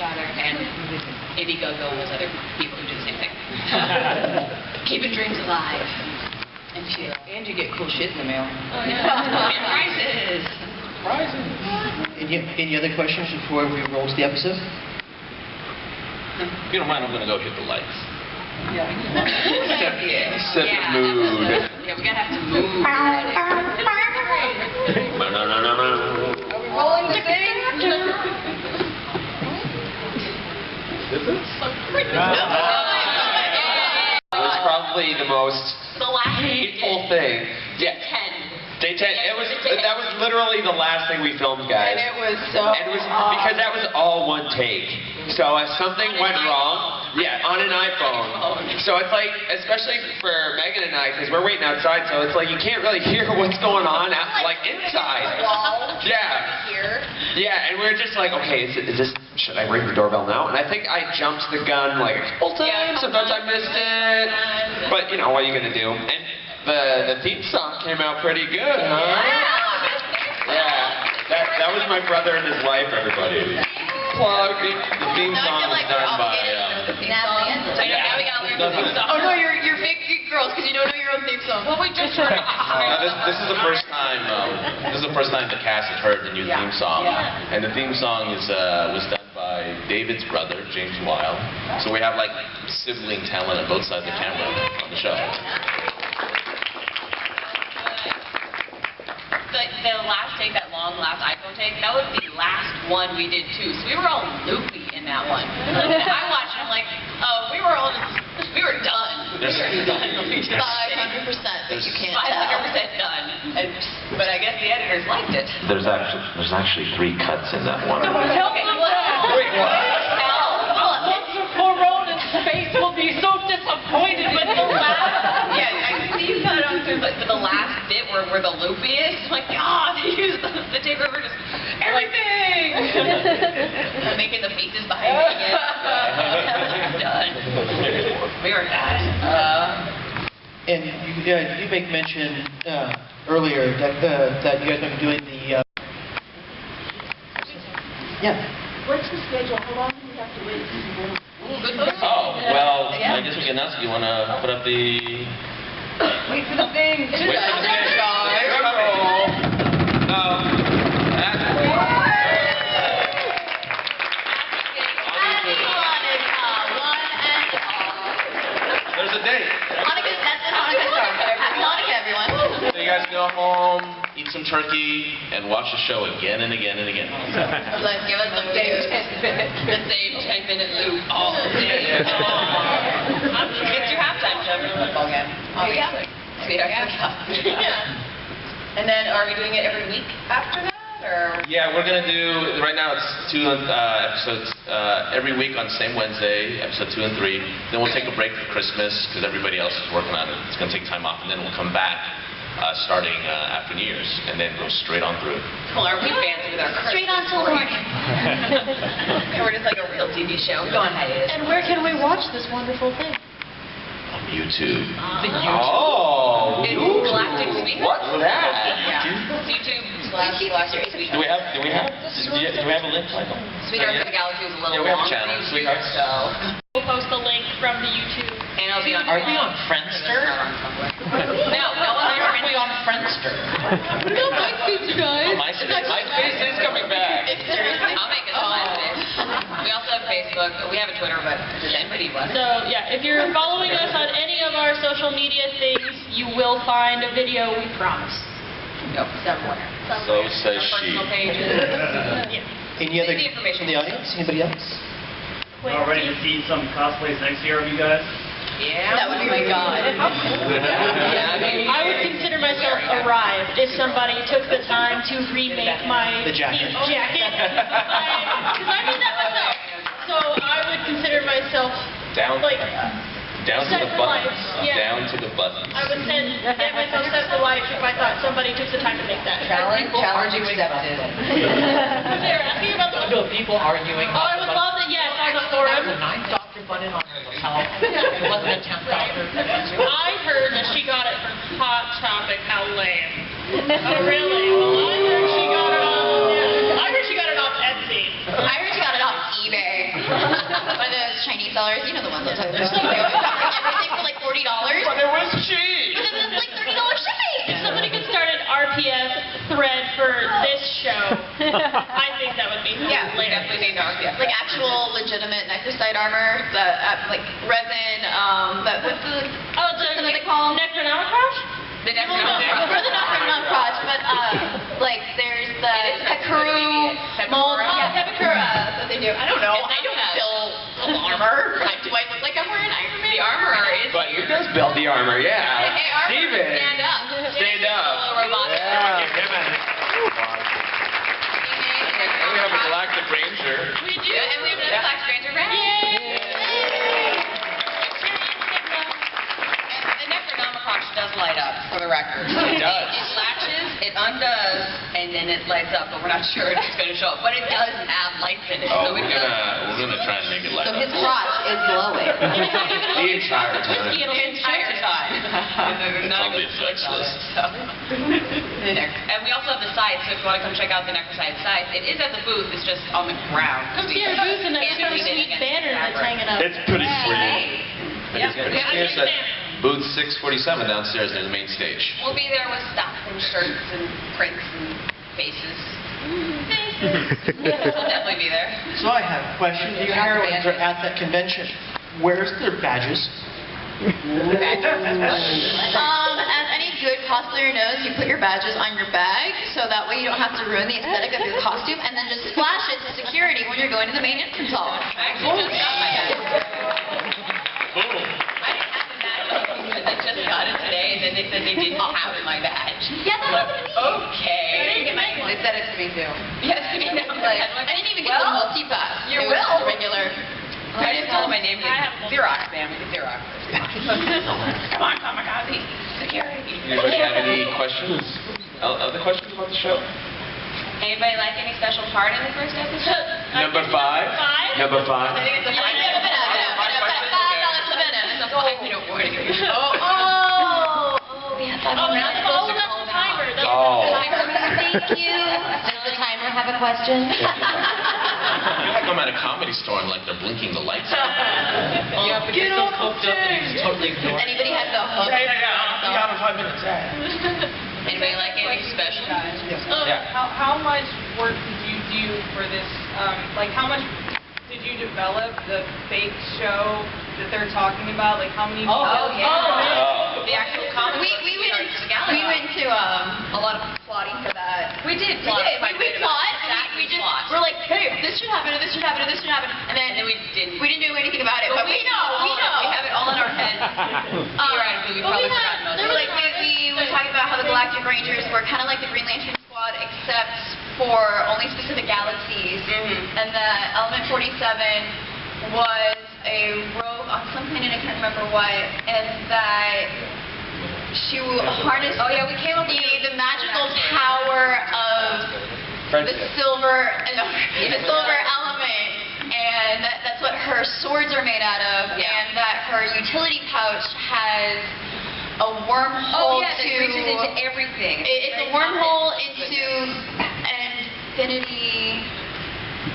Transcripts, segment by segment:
other, and Indiegogo was other people who do the same thing. Keeping dreams alive. And chill. And you get cool shit in the mail. Oh, yeah. And prizes. Any other questions before we roll to the episode? If you don't mind, I'm going to go hit the lights. Yeah. Set the mood. Yeah, we're going to have to move. Are we rolling the thing? Is it? It was probably the most hateful thing. Yeah. Day 10. That was literally the last thing we filmed, guys. And it was so And it was because that was all one take. So if something went wrong, yeah, on an iPhone. So it's like, especially for Megan and I, because we're waiting outside, so it's like you can't really hear what's going on like inside. Yeah. Yeah, and we're just like, okay, is this? Should I ring the doorbell now? And I think I jumped the gun like a couple times. Sometimes I missed it. But you know, what are you gonna do? And the theme song came out pretty good, huh? Yeah. That was my brother and his wife, everybody. Plug. The theme song was done by. Now we gotta learn the theme song. Oh no, you're big girls because you don't know your own theme song. Well, we just heard it. This is the first time. This is the first time the cast has heard the new theme song, and the theme song was done by David's brother, James Weil. So we have like sibling talent on both sides of the camera on the show. The last take, that last iPhone take, that was the last one we did too. So we were all loopy in that one. I watched it, I'm like, oh, we were done. We were done. 500% that you can't 500% done. But I guess the editors liked it. There's actually 3 cuts in that one. Tell me what? Wait, what? Poor Ronan's face will be so disappointed with the last. Yeah, I can see you cut it on through, but the last bit where the loopy is, I'm like, God, they used the tape over just everything. I'm making the faces behind me again. Done. We were done. And you make mention earlier that you guys might be doing the. Yeah. What's the schedule? How long do we have to wait? Oh, well, I guess we can ask. You want to put up the... Wait for the thing. Wait for the thing. There's a date. Happy Hanukkah, everyone. So you guys go home, eat some turkey, and watch the show again and again and again. Let's give us the same 10-minute loop all day. It's your halftime show for the football game. Obviously. Yeah. And then are we doing it every week after that? Or? Yeah, we're going to do, right now it's 2 episodes every week on the same Wednesday, episode 2 and 3. Then we'll take a break for Christmas because everybody else is working on it. It's going to take time off, and then we'll come back starting after New Year's, and then go straight on through. Well, are we fancy with our Christmas? Straight on till morning. And we're just like a real TV show. Go on hiatus. And where can we watch this wonderful thing? On YouTube. Oh, it's Galactic Sweetheart. What's that? Yeah. YouTube /Galactic Sweetheart. Do we have a link, Michael? Sweetheart for the Galaxy was a little we have a long channel, for Sweetheart. so. We'll post the link from the YouTube. And it'll be on. Are we on Friendster? No, Are we on Friendster? We got MySpace, you guys. My face is coming back. I'll make it on it. We also have Facebook. We have a Twitter, but does anybody want it? So, yeah, if you're following us on any of our social media things, you will find a video, we promise. Nope, somewhere. So says she. Personal pages. Yeah. Any other The information. in the audience? Anybody else? All ready to see some cosplays next year of you guys? Yeah. That would be my God. Yeah, I would consider myself arrived if somebody took the time to remake my The jacket. jacket. Because I made that myself. So I would consider myself Down to set the for buttons. life. Yeah. Down to the buttons. I would get myself set for life if I thought somebody took the time to make that. Challenge accepted. They were asking about the... People arguing. Oh, I would love that, yes, on the forum. There was a 9 button on her lapel. It wasn't a 10 doctor. I heard that she got it from Hot Topic. How lame. Oh, really? Well, I heard she got it off Etsy. I heard you got it off eBay. sellers, you know the ones I'll tell you about. They always offer everything for like $40. But it was cheap. But then it's like $30 shipping. If somebody could start an RPS thread for this show, I think that would be Yeah, we hilarious. definitely need our yeah. Like actual legitimate necrocide armor, like resin, what's the system that they call them? Necronomicon? The next Or the not crotch, but like there's the Pekuru mold. Yeah, Pepakura. That's what they do. I don't know. I don't build armor. Do I look like I'm wearing Iron Man? The armor is But you guys built the armor, yeah. Hey, armor, Steven. stand up. Stand up. Robotic. Yeah. Give him we have a galactic ranger. We do, and we have another Black Stranger brand. the Necronomicon does light up for the record. It does. It latches, it undoes, and then it lights up, but we're not sure if it's going to show up. But it does have lights in it. Oh, so we're gonna try and make it light So up. his crotch is glowing. The entire time. the entire time. I'll be flexless. And we also have the sites, so if you want to come check out the Necrocide site, it is at the booth, it's just on the ground. Come see our booth and that Can't super read it sweet against banner the that's fabric. hanging up. It's pretty sweet. Yeah. Here's at booth 647 downstairs near the main stage. We'll be there with stuff and shirts and prints and faces. We'll definitely be there. So I have a question. The heroines are at that convention. Where's their badges? As any good cosplayer knows, you put your badges on your bag, so that way you don't have to ruin the aesthetic of your costume, and then just flash it to security when you're going to the main entrance hall. I actually just got my badge. Boom. I didn't have a badge. I just got it today, and then they said they didn't have my badge. Yeah, that happened to me. Okay. They said it to me too. Yes, I mean, Like, I didn't even get the multi-pass. you It was just will. a regular. I didn't tell them my name. I have Xerox, man. We can Xerox. Come on, Comikaze. Security. Anybody have any questions? Other questions about the show? Anybody like any special part in the first episode? Number 5. Number 5. I think it's a $5 minute warning. We had that Oh, on that's that. all that's the timer. That's Oh. Thank you. Does the timer have a question? I feel like I'm at a comedy store and like they're blinking the lights out. Yeah, but you're so coked up and you just totally ignore it. Anybody have the hook? You have 5 minutes. Anybody like any special? How much work did you do for this? Like, how much did you develop the fake show that they're talking about? Like, how many? The actual comic. We went to a lot of plotting for that. We did. We plot. We just we're like, hey, this should happen, and this should happen, and this should happen, and then we didn't. We didn't do anything about it. But we know. We have it all in our heads. Theoretically, we probably forgot most of it. Like we were talking about how the Galactic Rangers were kind of like the Green Lantern Squad, except for only specific galaxies, and that Element 47 was a rogue on some planet, I can't remember what, and that she harnessed the magical power of the silver element, and that's what her swords are made out of, and that her utility pouch has a wormhole it reaches into everything. It's a wormhole into infinity.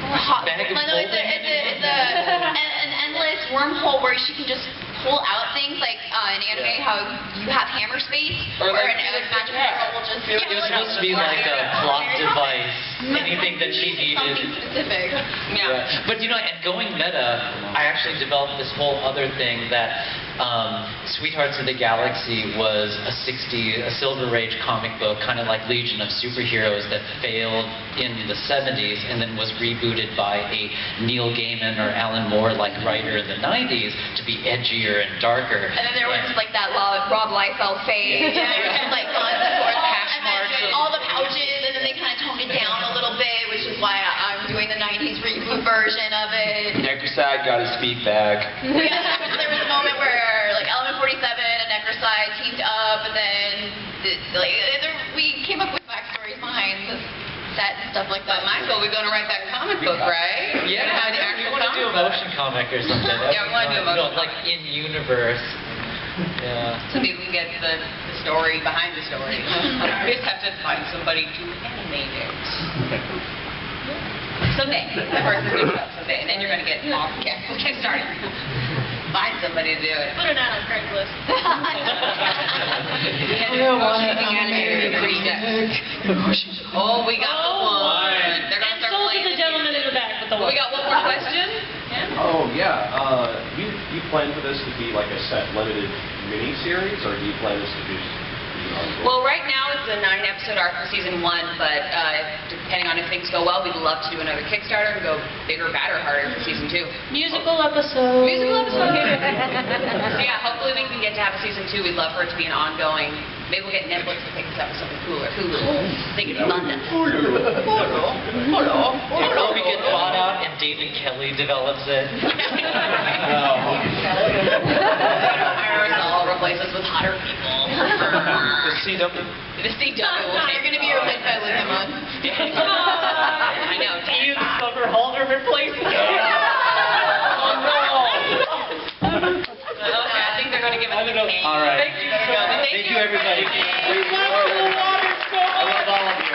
It's an endless wormhole where she can just pull out things like in anime how you have hammer space or an magic mirror will just It was supposed to be like a plot device, anything that she needed. something specific. But you know, and going meta, I actually developed this whole other thing that Sweethearts of the Galaxy was a Silver Age comic book, kind of like Legion of Superheroes that failed in the 70s and then was rebooted by a Neil Gaiman or Alan Moore-like writer in the 90s to be edgier and darker. And then there was like that Rob Liefeld phase, and like guns and swords, and then all the pouches, and then they kind of toned it down a little bit, which is why I'm doing the 90s reboot version of it. Necrocide got his feet back. There was a moment where like Element 47 and Necrocide teamed up, and then we came up with backstories behind the set and stuff like that. But Michael, we're going to write that comic book, right? Yeah, The we actual want to do a motion comic or something. Yeah, we want to do a motion like in universe. Yeah. So maybe we can get the story behind the story. We just have to find somebody to animate it. Someday. The first is going to come someday. And then you're going to get off Kickstarter. Find somebody to do it. Put it out on Craigslist. Oh, we got the one. They're And gonna start sold to playing the gentleman in the back with the We got one more question. Oh, yeah. You plan for this to be like a set limited mini-series, or do you plan this to be ongoing? Well, right now it's a 9-episode arc for season 1, but depending on if things go well, we'd love to do another Kickstarter and go bigger, badder, harder for season 2. Musical episode. Musical episode. So yeah, hopefully we can get to have a season 2. We'd love for it to be an ongoing. Maybe we'll get Netflix to pick this up with something cooler. Hulu. They could fund us. Or we get bought out and David Kelly develops it. I'll replace us with hotter people. The CW. The CW. You're going to be your midnight with him on. I know. You discover Halder replacement. Okay, I think they're going to give us a All right. Thank you so much. Thank you, everybody. I love all of you.